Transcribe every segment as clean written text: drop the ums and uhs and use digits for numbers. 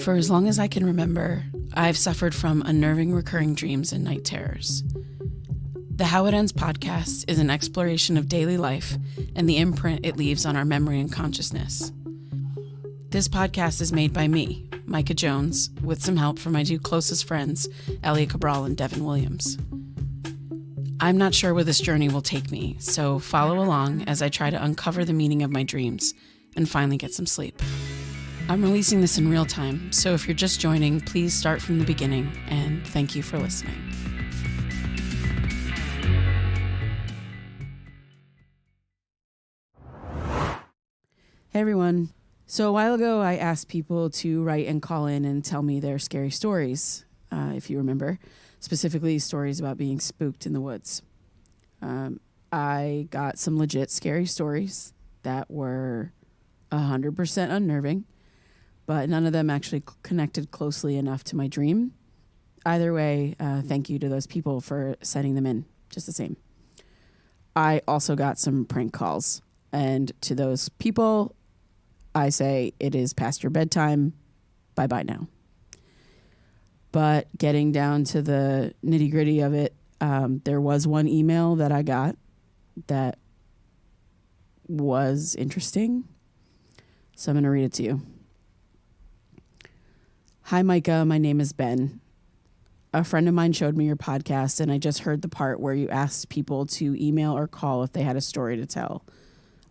For as long as I can remember, I've suffered from unnerving recurring dreams and night terrors. The How It Ends podcast is an exploration of daily life and the imprint it leaves on our memory and consciousness. This podcast is made by me, Micah Jones, with some help from my two closest friends, Elliot Cabral and Devin Williams. I'm not sure where this journey will take me, so follow along as I try to uncover the meaning of my dreams and finally get some sleep. I'm releasing this in real time, so if you're just joining, please start from the beginning, and thank you for listening. Hey everyone. So a while ago, I asked people to write and call in and tell me their scary stories, if you remember, specifically stories about being spooked in the woods. I got some legit scary stories that were 100% unnerving, but none of them actually connected closely enough to my dream. Either way, thank you to those people for sending them in, just the same. I also got some prank calls, and to those people, I say it is past your bedtime. Bye-bye now. But getting down to the nitty-gritty of it, there was one email that I got that was interesting, so I'm going to read it to you. Hi, Micah. My name is Ben. A friend of mine showed me your podcast, and I just heard the part where you asked people to email or call if they had a story to tell.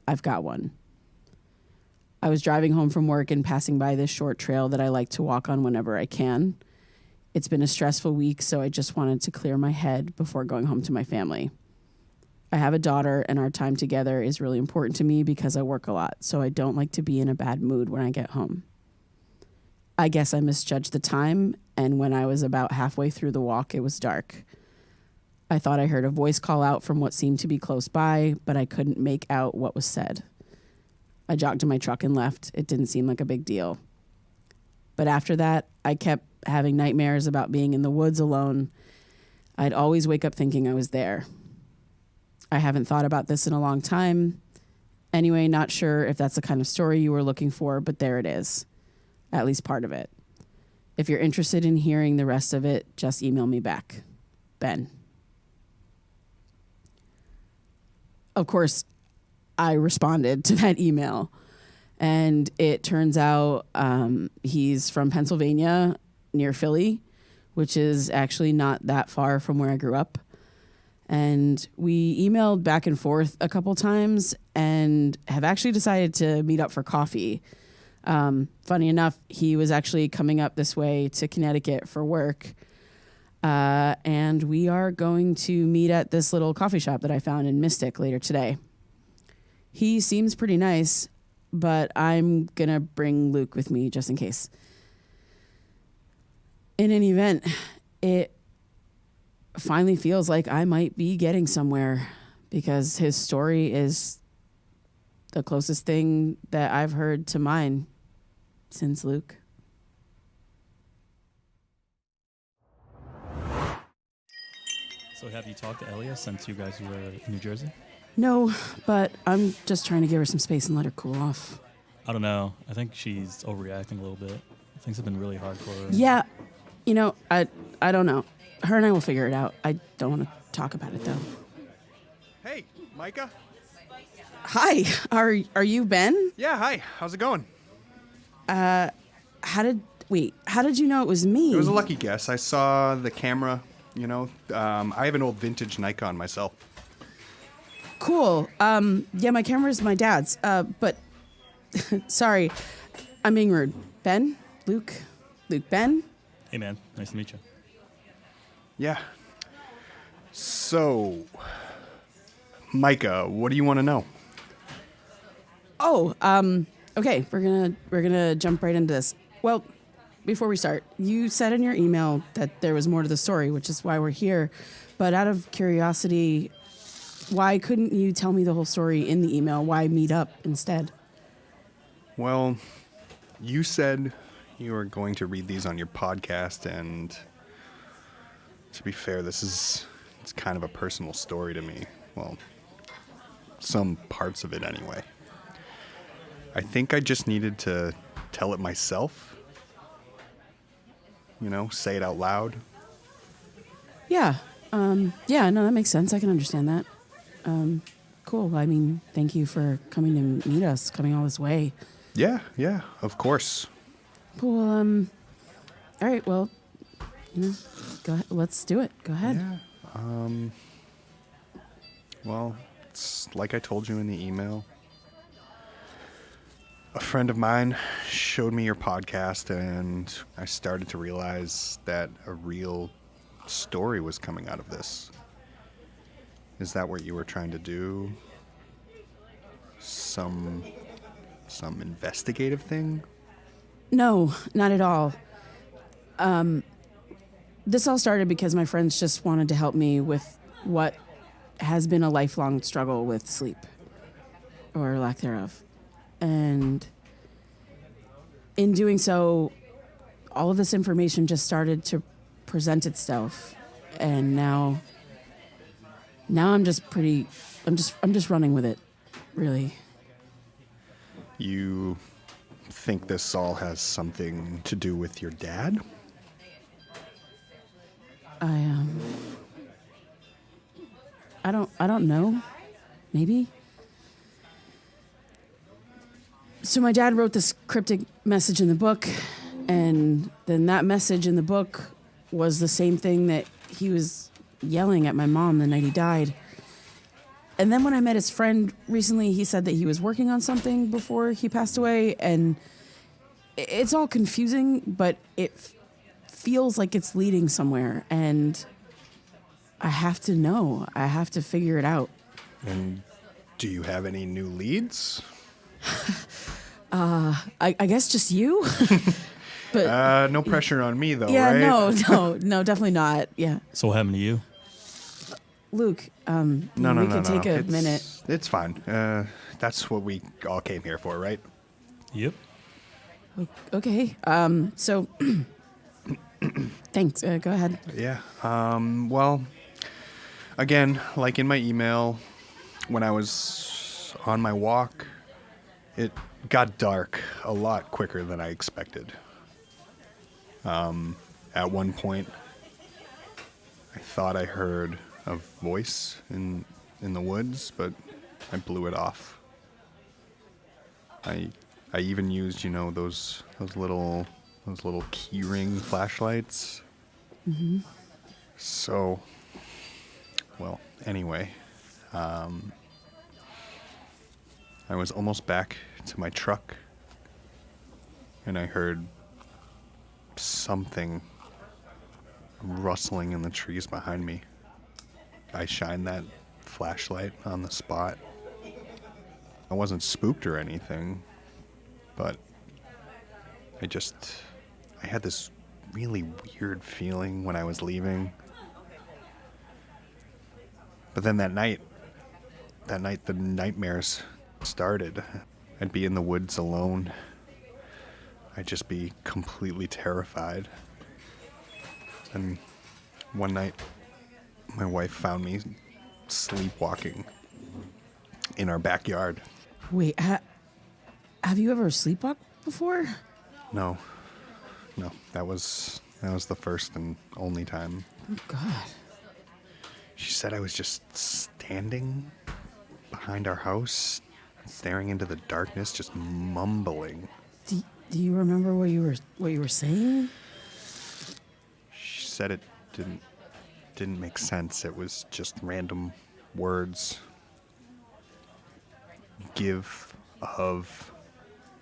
I've got one. I was driving home from work and passing by this short trail that I like to walk on whenever I can. It's been a stressful week, so I just wanted to clear my head before going home to my family. I have a daughter, and our time together is really important to me because I work a lot, so I don't like to be in a bad mood when I get home. I guess I misjudged the time, and when I was about halfway through the walk, it was dark. I thought I heard a voice call out from what seemed to be close by, but I couldn't make out what was said. I jogged to my truck and left. It didn't seem like a big deal. But after that, I kept having nightmares about being in the woods alone. I'd always wake up thinking I was there. I haven't thought about this in a long time. Anyway, not sure if that's the kind of story you were looking for, but there it is. At least part of it. If you're interested in hearing the rest of it, just email me back. Ben. Of course, I responded to that email, and it turns out he's from Pennsylvania, near Philly, which is actually not that far from where I grew up. And we emailed back and forth a couple times and have actually decided to meet up for coffee. Funny enough, he was actually coming up this way to Connecticut for work. And we are going to meet at this little coffee shop that I found in Mystic later today. He seems pretty nice, but I'm going to bring Luke with me just in case. In any event, it finally feels like I might be getting somewhere because his story is the closest thing that I've heard to mine since Luke. So have you talked to Elia since you guys were in New Jersey? No, but I'm just trying to give her some space and let her cool off. I don't know. I think she's overreacting a little bit. Things have been really hard for her. Yeah, you know, I don't know. Her and I will figure it out. I don't want to talk about it, though. Hey, Micah. Hi, are you Ben? Yeah, hi. How's it going? How did you know it was me? It was a lucky guess. I saw the camera, you know. I have an old vintage Nikon myself. Cool. Yeah, my camera's my dad's. But sorry, I'm being rude. Ben? Luke, Ben? Hey, man. Nice to meet you. Yeah. So, Micah, what do you want to know? Oh, okay, we're gonna jump right into this. Well, before we start, you said in your email that there was more to the story, which is why we're here. But out of curiosity, why couldn't you tell me the whole story in the email? Why meet up instead? Well, you said you were going to read these on your podcast, and to be fair, it's kind of a personal story to me. Well, some parts of it anyway. I think I just needed to tell it myself. say it out loud. Yeah. Yeah, no, that makes sense. I can understand that. Cool. I mean, thank you for coming to meet us, coming all this way. Yeah, of course. Cool. All right, well, go ahead. Let's do it. Go ahead. Yeah. Well, it's like I told you in the email. A friend of mine showed me your podcast, and I started to realize that a real story was coming out of this. Is that what you were trying to do? Some investigative thing? No, not at all. This all started because my friends just wanted to help me with what has been a lifelong struggle with sleep, or lack thereof. And in doing so, all of this information just started to present itself. And now I'm just running with it, really. You think this all has something to do with your dad? I don't know. Maybe. So my dad wrote this cryptic message in the book, and then that message in the book was the same thing that he was yelling at my mom the night he died. And then when I met his friend recently, he said that he was working on something before he passed away, and it's all confusing, but it feels like it's leading somewhere, and I have to know. I have to figure it out. And do you have any new leads? I guess just you. But No pressure on me, though, yeah, right? no, definitely not. Yeah, So what happened to you? Luke. No, we could take a minute. It's fine. That's what we all came here for, right? Yep. Okay. So, thanks. Go ahead. Yeah. Well, again, like in my email, when I was on my walk, it got dark a lot quicker than I expected. At one point, I thought I heard a voice in the woods, but I blew it off. I even used, those little key ring flashlights. Mm-hmm. So, well, anyway, I was almost back to my truck, and I heard something rustling in the trees behind me. I shined that flashlight on the spot. I wasn't spooked or anything, but I had this really weird feeling when I was leaving. But then that night the nightmares started. I'd be in the woods alone. I'd just be completely terrified. And one night, my wife found me sleepwalking in our backyard. Wait, have you ever sleepwalked before? No, that was the first and only time. Oh, God. She said I was just standing behind our house, staring into the darkness, just mumbling. Do you remember what you were saying? She said it didn't make sense. It was just random words. Give, of,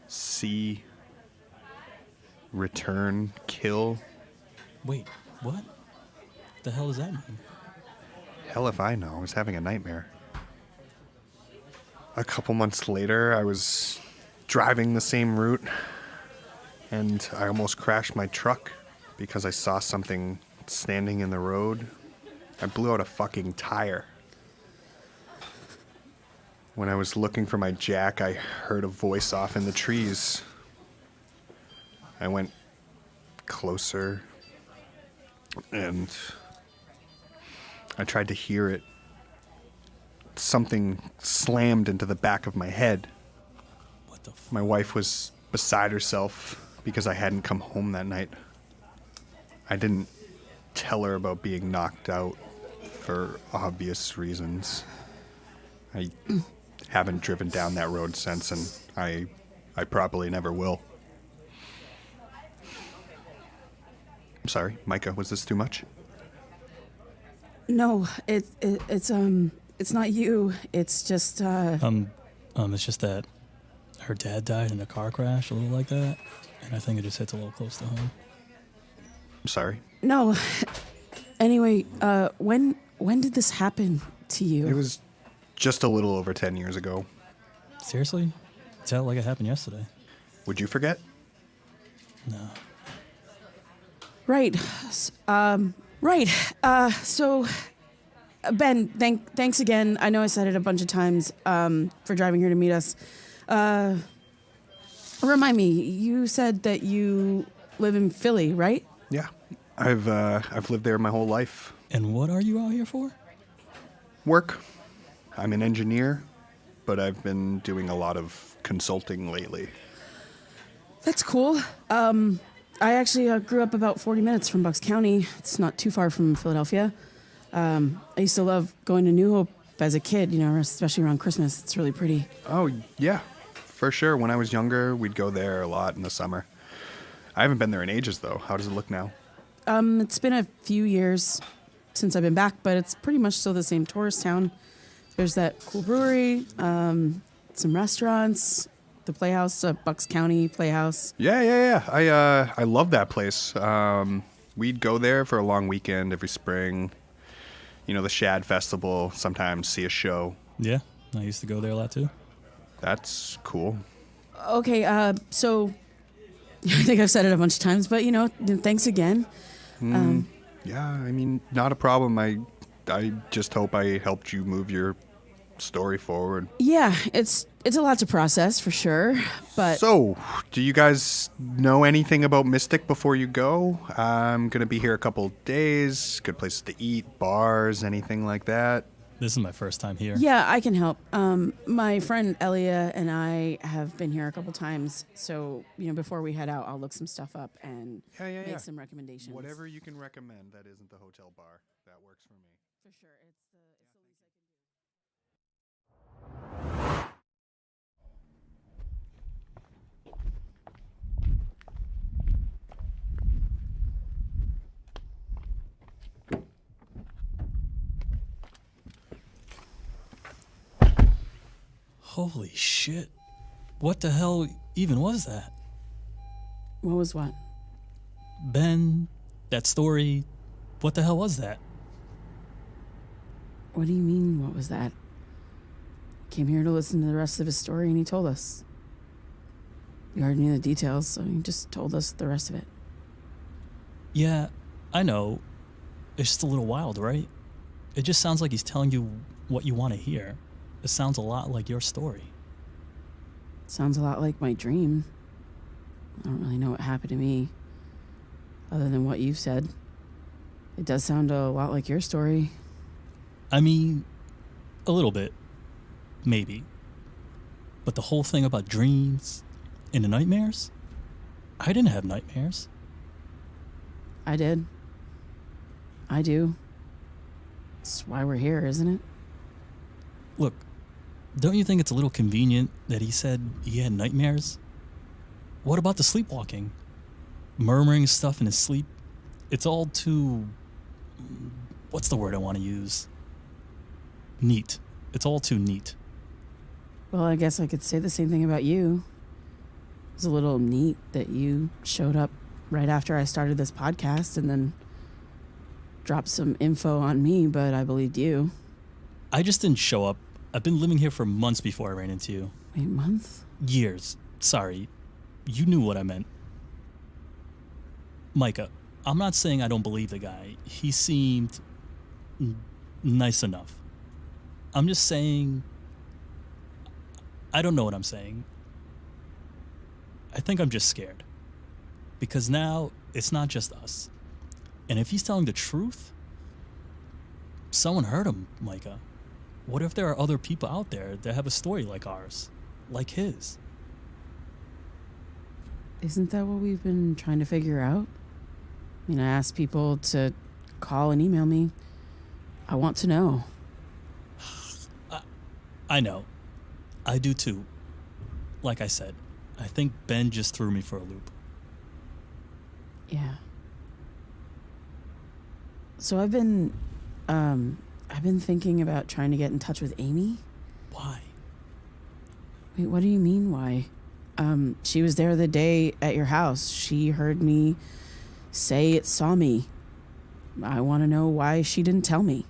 see, return, kill. Wait, what? The hell does that mean? Hell if I know. I was having a nightmare. A couple months later, I was driving the same route, and I almost crashed my truck because I saw something standing in the road. I blew out a fucking tire. When I was looking for my jack, I heard a voice off in the trees. I went closer, and I tried to hear it. Something slammed into the back of my head. What the f... My wife was beside herself because I hadn't come home that night. I didn't tell her about being knocked out for obvious reasons. I haven't driven down that road since, and I probably never will. I'm sorry, Micah, was this too much? No, it's not you. It's just It's just that her dad died in a car crash, a little like that, and I think it just hits a little close to home. I'm sorry. no. Anyway, when did this happen to you? It was just a little over 10 years ago. Seriously? It's out like it happened yesterday. Would you forget? No. Right. Right. So, Ben, thanks again. I know I said it a bunch of times for driving here to meet us. Remind me, you said that you live in Philly, right? Yeah. I've lived there my whole life. And what are you out here for? Work. I'm an engineer, but I've been doing a lot of consulting lately. That's cool. I actually grew up about 40 minutes from Bucks County. It's not too far from Philadelphia. I used to love going to New Hope as a kid, especially around Christmas. It's really pretty. Oh, yeah, for sure. When I was younger, we'd go there a lot in the summer. I haven't been there in ages, though. How does it look now? It's been a few years since I've been back, but it's pretty much still the same tourist town. There's that cool brewery, some restaurants, the Playhouse, Bucks County Playhouse. Yeah. I love that place. We'd go there for a long weekend every spring. The Shad Festival, sometimes see a show. Yeah, I used to go there a lot too. That's cool. Okay, so I think I've said it a bunch of times, but thanks again. Yeah, I mean, not a problem. I just hope I helped you move your story forward. Yeah, it's a lot to process for sure, but So, do you guys know anything about Mystic before you go? I'm gonna be here a couple days. Good places to eat, bars, anything like that. This is my first time here. yeah, I can help. My friend Elia and I have been here a couple times, so before we head out, I'll look some stuff up and Yeah. make some recommendations. Whatever you can recommend that isn't the hotel bar, that works for me. For sure, it's the least I can do. Holy shit. What the hell even was that? What was what? Ben, that story, what the hell was that? What do you mean? What was that? Came here to listen to the rest of his story, and he told us. We already knew the details, so he just told us the rest of it. Yeah, I know. It's just a little wild, right? It just sounds like he's telling you what you want to hear. It sounds a lot like your story. Sounds a lot like my dream. I don't really know what happened to me, other than what you've said. It does sound a lot like your story. I mean, a little bit. Maybe. But the whole thing about dreams and the nightmares? I didn't have nightmares. I did. I do. That's why we're here, isn't it? Look, don't you think it's a little convenient that he said he had nightmares? What about the sleepwalking? Murmuring stuff in his sleep? It's all too... What's the word I want to use? Neat. It's all too neat. Well, I guess I could say the same thing about you. It was a little neat that you showed up right after I started this podcast and then dropped some info on me, but I believed you. I just didn't show up. I've been living here for months before I ran into you. Wait, months? Years. Sorry. You knew what I meant. Micah, I'm not saying I don't believe the guy. He seemed nice enough. I'm just saying... I don't know what I'm saying. I think I'm just scared. Because now, it's not just us. And if he's telling the truth, someone heard him, Micah. What if there are other people out there that have a story like ours? Like his? Isn't that what we've been trying to figure out? I ask people to call and email me. I want to know. I know. I do too. Like I said, I think Ben just threw me for a loop. Yeah. So I've been thinking about trying to get in touch with Amy. Why? Wait, what do you mean why? She was there the day at your house. She heard me say it saw me. I want to know why she didn't tell me.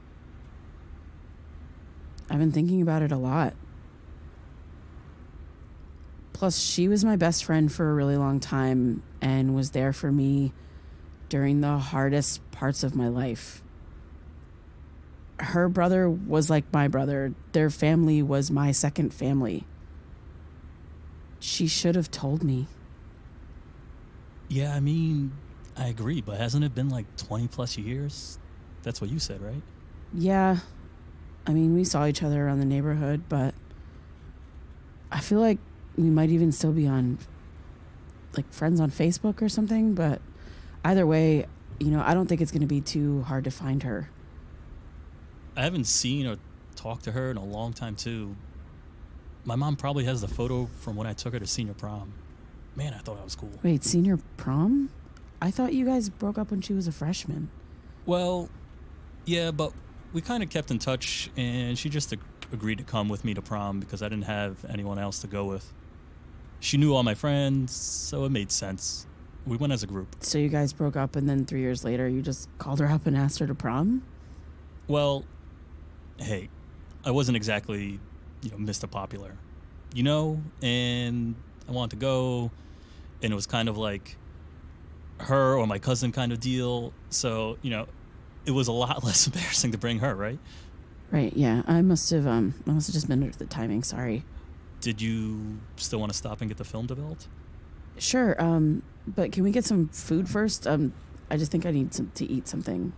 I've been thinking about it a lot. Plus, she was my best friend for a really long time and was there for me during the hardest parts of my life. Her brother was like my brother. Their family was my second family. She should have told me. Yeah, I mean, I agree, but hasn't it been like 20 plus years? That's what you said, right? Yeah. I mean, we saw each other around the neighborhood, but I feel like we might even still be on, like, friends on Facebook or something. But either way, I don't think it's going to be too hard to find her. I haven't seen or talked to her in a long time, too. My mom probably has the photo from when I took her to senior prom. Man, I thought I was cool. Wait, senior prom? I thought you guys broke up when she was a freshman. Well, yeah, but we kind of kept in touch, and she just agreed to come with me to prom because I didn't have anyone else to go with. She knew all my friends, so it made sense. We went as a group. So you guys broke up, and then 3 years later, you just called her up and asked her to prom? Well, hey, I wasn't exactly, Mr. Popular, and I wanted to go, and it was kind of like her or my cousin kind of deal. So, it was a lot less embarrassing to bring her, right? Right, yeah. I must have just been under the timing, sorry. Did you still want to stop and get the film developed? Sure, but can we get some food first? I just think I need to eat something.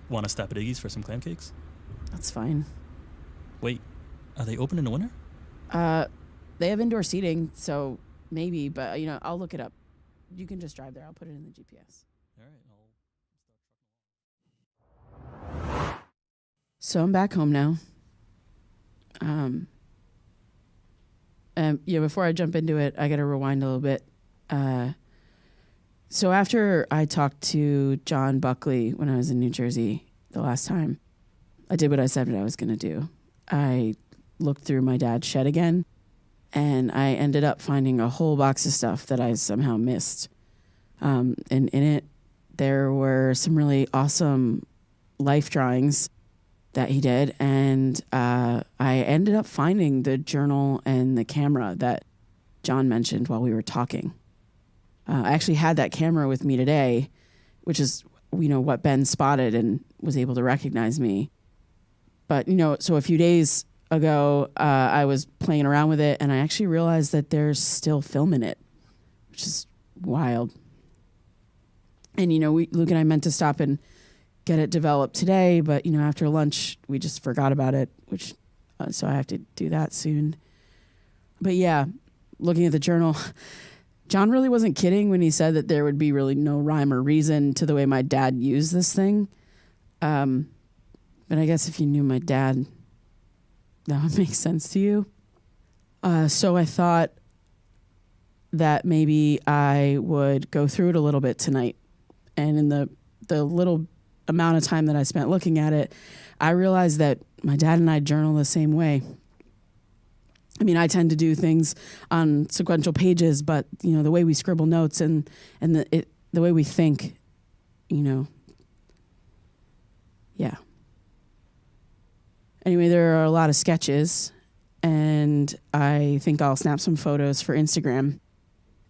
Want to stop at Iggy's for some clam cakes? That's fine. Wait, are they open in the winter? They have indoor seating, so maybe, but I'll look it up. You can just drive there. I'll put it in the GPS. All right, So I'm back home now. Before I jump into it, I got to rewind a little bit. So after I talked to John Buckley when I was in New Jersey the last time, I did what I said I was going to do. I looked through my dad's shed again, and I ended up finding a whole box of stuff that I somehow missed. And in it, there were some really awesome life drawings that he did, and I ended up finding the journal and the camera that John mentioned while we were talking. I actually had that camera with me today, which is what Ben spotted and was able to recognize me. But so a few days ago, I was playing around with it, and I actually realized that there's still film in it, which is wild. And Luke and I meant to stop and get it developed today, but after lunch we just forgot about it, which so I have to do that soon. But yeah, looking at the journal, John really wasn't kidding when he said that there would be really no rhyme or reason to the way my dad used this thing. But I guess if you knew my dad, that would make sense to you. So I thought that maybe I would go through it a little bit tonight. And in the little amount of time that I spent looking at it, I realized that my dad and I journal the same way. I mean, I tend to do things on sequential pages, but the way we scribble notes and the way we think, yeah. Anyway, there are a lot of sketches, and I think I'll snap some photos for Instagram.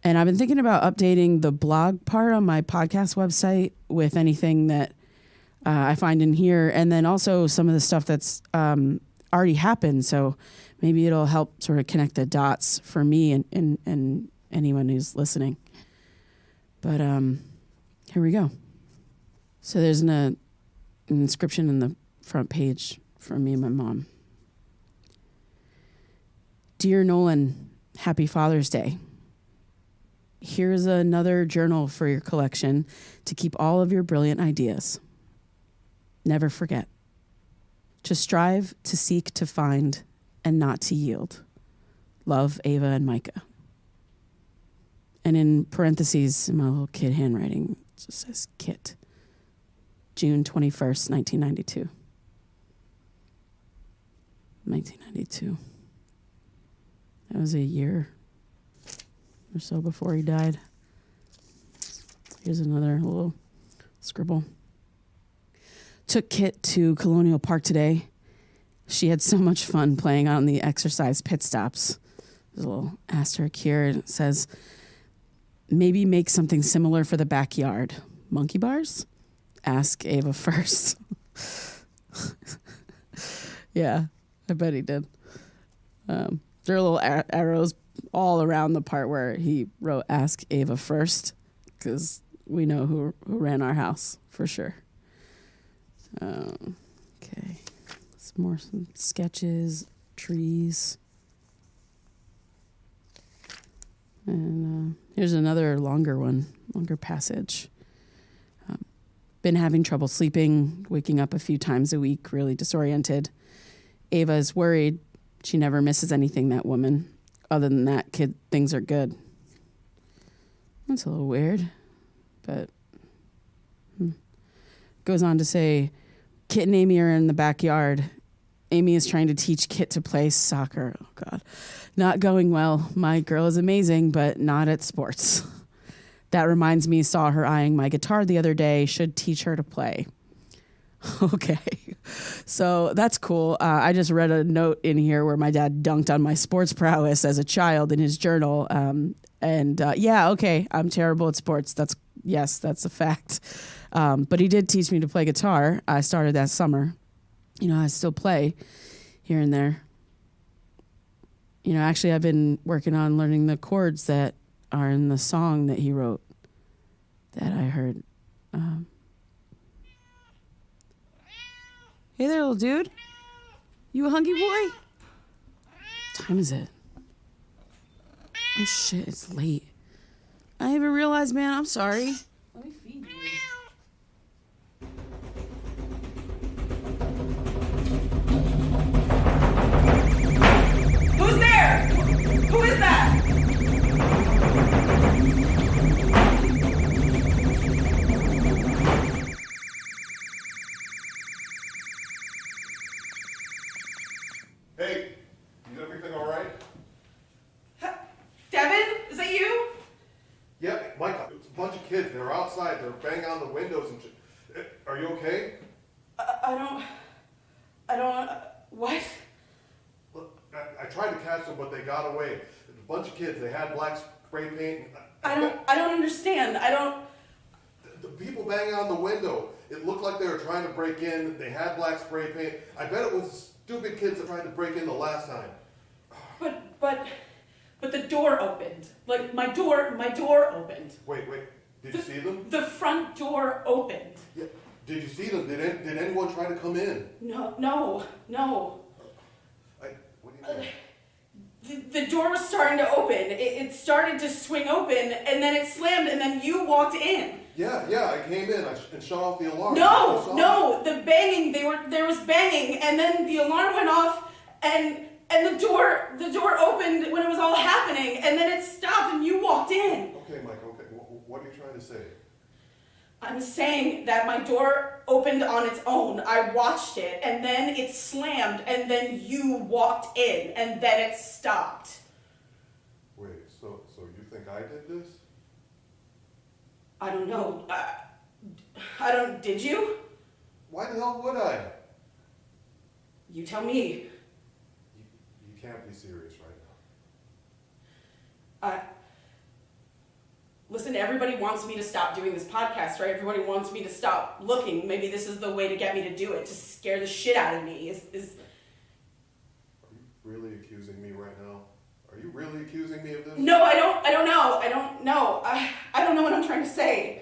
And I've been thinking about updating the blog part on my podcast website with anything that I find in here, and then also some of the stuff that's already happened. So maybe it'll help sort of connect the dots for me and anyone who's listening. But here we go. So there's an inscription in the front page from me and my mom. Dear Nolan, happy Father's Day. Here's another journal for your collection to keep all of your brilliant ideas. Never forget to strive, to seek, to find, and not to yield. Love, Ava and Micah. And in parentheses, in my little kid handwriting, it just says Kit. June 21st, 1992. 1992. That was a year or so before he died. Here's another little scribble. Took Kit to Colonial Park today. She had so much fun playing on the exercise pit stops. There's a little asterisk here, and it says, maybe make something similar for the backyard. Monkey bars? Ask Ava first. Yeah, I bet he did. There are little arrows all around the part where he wrote "Ask Ava first," because we know who ran our house for sure. Okay, some sketches, trees, and here's another longer passage. Been having trouble sleeping, waking up a few times a week, really disoriented. Ava is worried. She never misses anything, that woman. Other than that, kid, things are good. That's a little weird, but goes on to say, Kit and Amy are in the backyard. Amy is trying to teach Kit to play soccer. Oh, God. Not going well. My girl is amazing, but not at sports. That reminds me, saw her eyeing my guitar the other day. Should teach her to play. Okay. So that's cool. I just read a note in here where my dad dunked on my sports prowess as a child in his journal. Yeah, okay. I'm terrible at sports. That's a fact. But he did teach me to play guitar. I started that summer. I still play here and there. Actually, I've been working on learning the chords that are in the song that he wrote that I heard. Hey there, little dude. You a hungry boy? What time is it? Oh, shit, it's late. I didn't even realize, man. I'm sorry. Let me feed you. Who's there? Who is that? Hey, is everything all right? Devin, is that you? Yeah, Micah, it's a bunch of kids. They're outside. They're banging on the windows and shit. Are you okay? I don't, what? Look, I tried to catch them, but they got away. It's a bunch of kids. They had black spray paint. I don't understand. The people banging on the window. It looked like they were trying to break in. They had black spray paint. I bet it was stupid kids that tried to break in the last time. But the door opened. Like, my door opened. Wait. Did you see them? The front door opened. Yeah. Did you see them? Did anyone try to come in? No. What do you mean? The door was starting to open. It started to swing open, and then it slammed, and then you walked in. Yeah, I came in and shut off the alarm. No, the banging, there was banging, and then the alarm went off, and the door opened when it was all happening, and then it stopped, and you walked in. Okay, Mike, okay. What are you trying to say? I'm saying that my door opened on its own. I watched it, and then it slammed, and then you walked in, and then it stopped. Wait, so you think I did this? I don't know. Did you? Why the hell would I? You tell me. You can't be serious right now. Listen, everybody wants me to stop doing this podcast, right? Everybody wants me to stop looking. Maybe this is the way to get me to do it, to scare the shit out of me. Are you really accusing me right now? Are you really accusing me of this? No, I don't know. I don't know what I'm trying to say.